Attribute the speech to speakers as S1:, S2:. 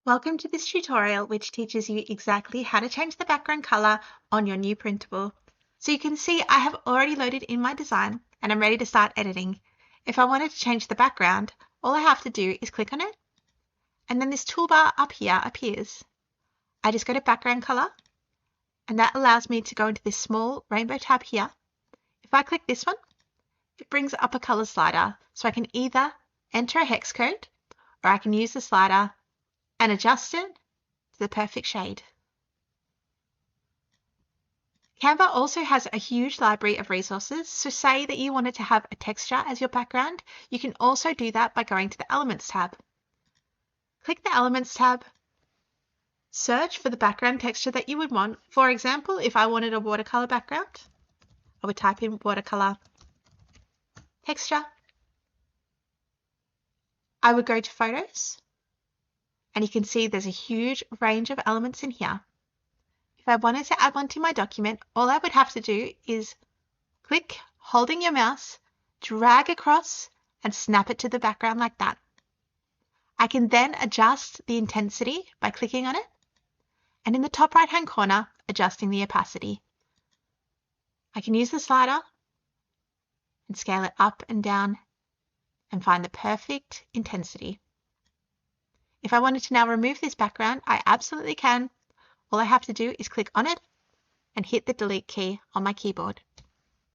S1: Welcome to this tutorial which teaches you exactly how to change the background color on your new printable. So you can see I have already loaded in my design and I'm ready to start editing. If I wanted to change the background, all I have to do is click on it and then this toolbar up here appears. I just go to background color and that allows me to go into this small rainbow tab here. If I click this one, it brings up a color slider so I can either enter a hex code or I can use the slider and adjust it to the perfect shade. Canva also has a huge library of resources, so say that you wanted to have a texture as your background, you can also do that by going to the Elements tab. Click the Elements tab, search for the background texture that you would want. For example, if I wanted a watercolor background, I would type in watercolor texture. I would go to Photos, and you can see there's a huge range of elements in here. If I wanted to add one to my document, all I would have to do is click, holding your mouse, drag across, and snap it to the background like that. I can then adjust the intensity by clicking on it, and in the top right-hand corner, adjusting the opacity. I can use the slider and scale it up and down and find the perfect intensity. If I wanted to now remove this background, I absolutely can. All I have to do is click on it and hit the delete key on my keyboard.